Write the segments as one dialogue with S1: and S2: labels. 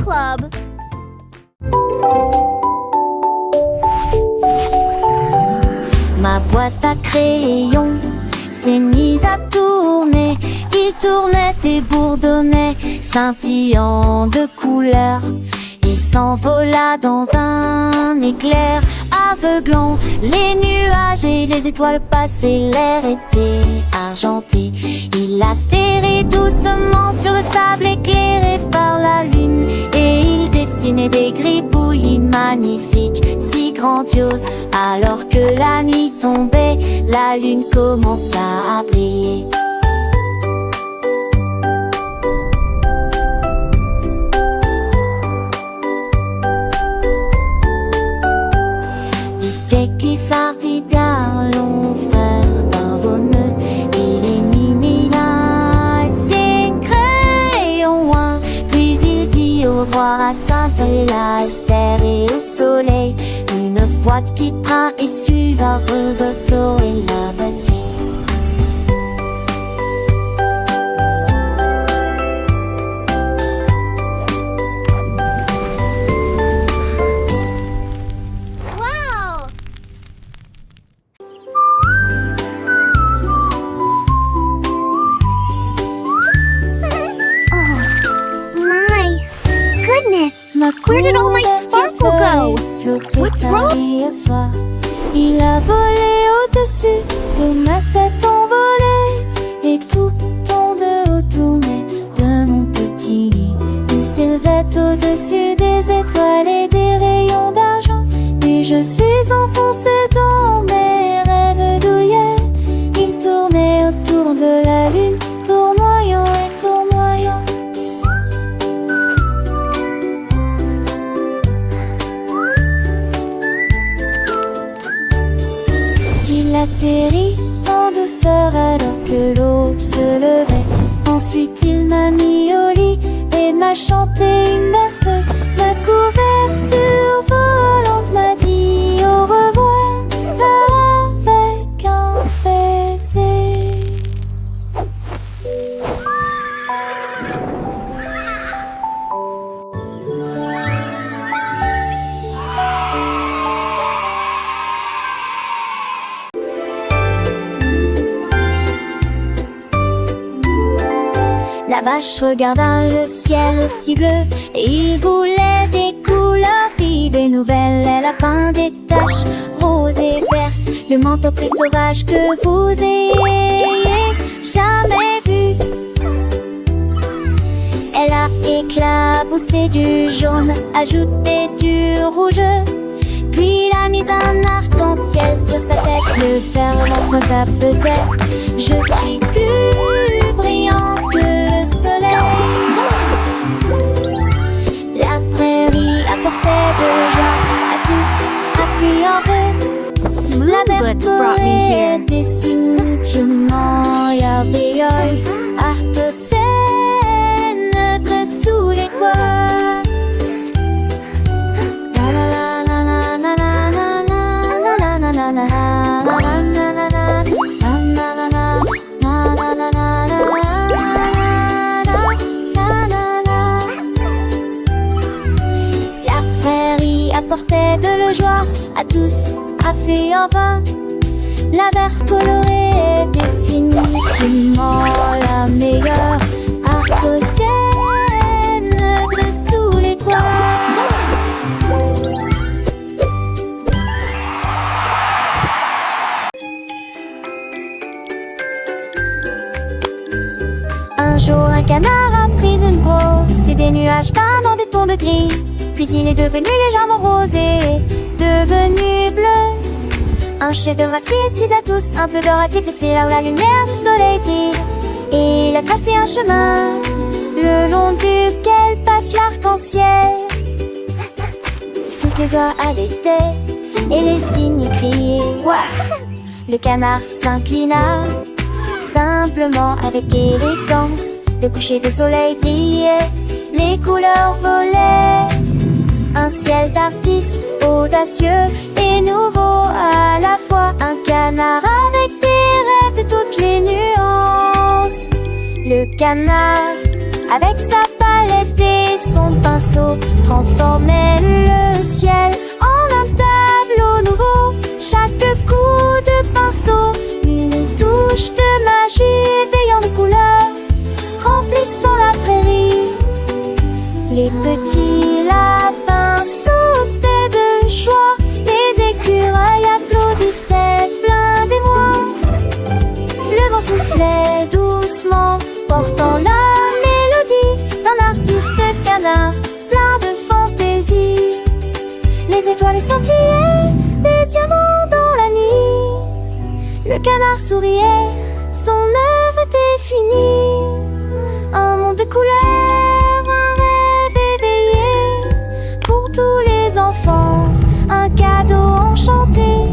S1: Club.
S2: Ma boîte à crayons s'est mise à tourner. Il tournait et bourdonnait, scintillant de couleurs. Il s'envola dans un éclair aveuglant. Les nuages et les étoiles passaient, l'air était argenté. Il atterrit doucement sur le sable éclairé par la lune. Et il dessinait des gribouillis magnifiques, si grandioses. Alors que la nuit tombait, la lune commença à briller. Parti d'un long frère d'un veneux, il élimina ses crayons loin. Puis il dit au revoir à Sainte à Esther et au soleil. Une boîte qui prend et suivra Roberto et la bâtie.
S1: Where did all my sparkle go? What's wrong?
S2: Hier soir, il a volé au-dessus de ma tête envolée, et tout en dehors tournait de mon petit lit. Il s'élevait au-dessus des étoiles et des rayons d'argent, et je suis enfoncée dans mes rêves douillets. Il tournait autour de la lune, tournoyant et tournoyant. Il atterrit en douceur alors que l'aube se levait. Ensuite il m'a mis au lit et m'a chanté une berceuse. Ma couverture volante m'a dit au revoir avec un baiser. La vache regarda le ciel si bleu et il voulait des couleurs vives et nouvelles. Elle a peint des taches roses et vertes, le manteau plus sauvage que vous ayez jamais vu. Elle a éclaboussé du jaune, ajouté du rouge, puis il a mis un arc-en-ciel sur sa tête. Le faire l'entendra peut-être. Je suis plus brillante que le soleil. La prairie apportait de joie à tous, a fui en feu. La verte forêt dessine chemin ya brillait. Artocène sous les toits. Apportait de la joie à tous, a fait enfin. La verte colorée est définitivement la meilleure. Artosienne dessous les toits. Un jour un canard a pris une brosse et des nuages peints dans des tons de gris. Puis il est devenu légèrement rosé, devenu bleu. Un chef de vrac s'y à tous, un peu d'or a déplacé là où la lumière du soleil brille. Et il a tracé un chemin, le long duquel passe l'arc-en-ciel. Toutes les oies allaitaient et les cygnes criaient. Ouah! Le canard s'inclina, simplement avec élégance. Le coucher de soleil brillait, les couleurs volaient. Un ciel d'artiste audacieux et nouveau à la fois. Un canard avec des rêves de toutes les nuances. Le canard avec sa palette et son pinceau pinceau transformait le ciel en un tableau nouveau. Chaque coup de pinceau, une touche de magie éveillant de couleurs, remplissant la prairie. Les petits lapins sautaient de joie, les écureuils applaudissaient pleins d'émoi. Le vent soufflait doucement, portant la mélodie d'un artiste canard plein de fantaisie. Les étoiles scintillaient, des diamants dans la nuit. Le canard souriait, son œuvre était finie. Un monde de couleurs, un rêve éveillé pour tous les enfants, un cadeau enchanté.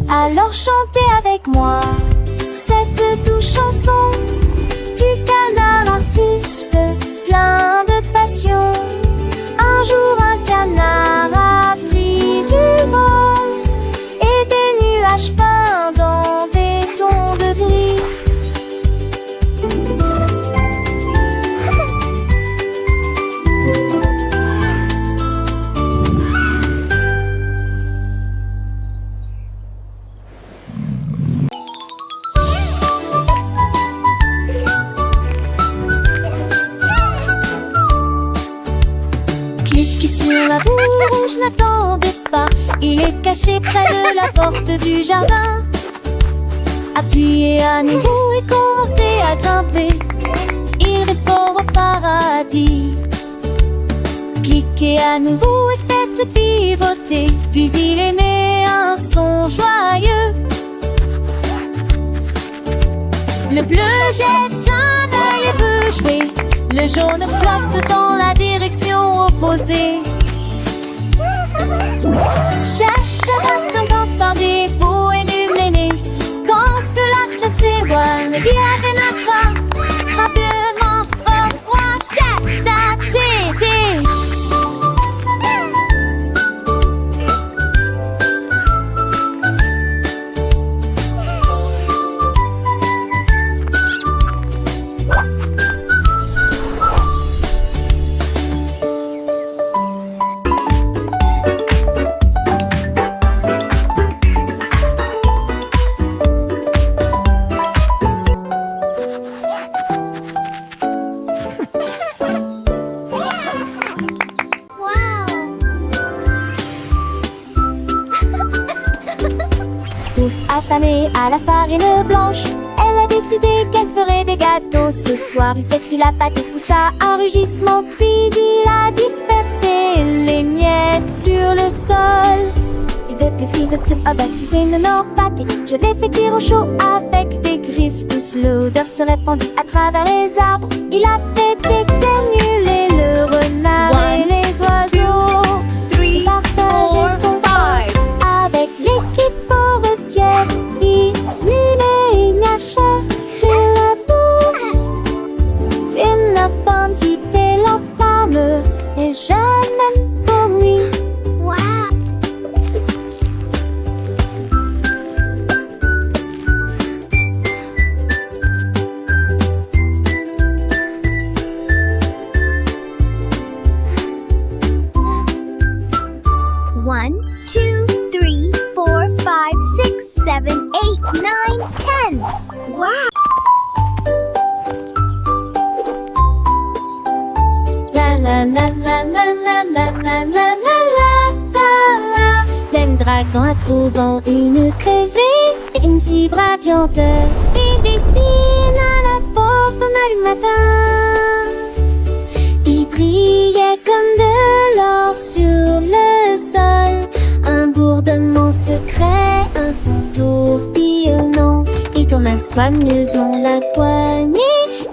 S2: Alors chantez avec moi cette douce chanson du canard artiste plein de passion. Un jour un canard a pris une brosse et des nuages peints dans des tons de gris. Cliquez sur la boule rouge, n'attendez pas, il est caché près de la porte du jardin. Appuyez à nouveau et commencez à grimper, il est fort au paradis. Cliquez à nouveau et faites pivoter, puis il émet un son joyeux. Le bleu jette un œil et veut jouer, le jaune flotte dans la direction opposée. Chaque raton campe par des pots et du blé. Quand ce que la classe s'éloigne, bien des natras, rapidement force roi, chaque staté. Tous affamés à la farine blanche, elle a décidé qu'elle ferait des gâteaux. Ce soir, il pétrit la pâte et poussa un rugissement, puis il a dispersé les miettes sur le sol. Et depuis frise avec ses énormes pâtes, je l'ai fait cuire au chaud avec des griffes douces. L'odeur se répandit à travers les arbres. Il a fait éternuer le renard et les oiseaux. Il partageait son pain avec l'équipe forestière. Illumination, gelato. Une bandite et la femme et jamais pour lui.
S1: One, two, three, 4, 5, 6, 7, 8, 9, 10. Wow!
S2: La la la la la la la la la la la. L'aime dragon a trouvant une crevée et une si brave viandeur. Il dessine à la porte en allume matin. Il brillait comme de l'or sur le sol. Un bourdonnement secret, un son tourbillonnant. Il tourna soigneusement la poignée.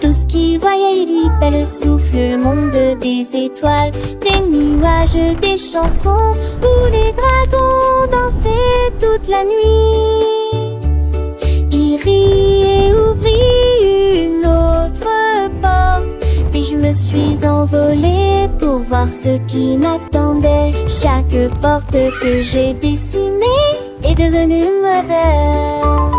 S2: Tout ce qu'il voyait, il lui fait le souffle, le monde des étoiles, des nuages, des chansons, où les dragons dansaient toute la nuit. Il rit et ouvrit une autre porte, puis je me suis envolée pour voir ce qui m'attendait. Chaque porte que j'ai dessinée est devenue moderne.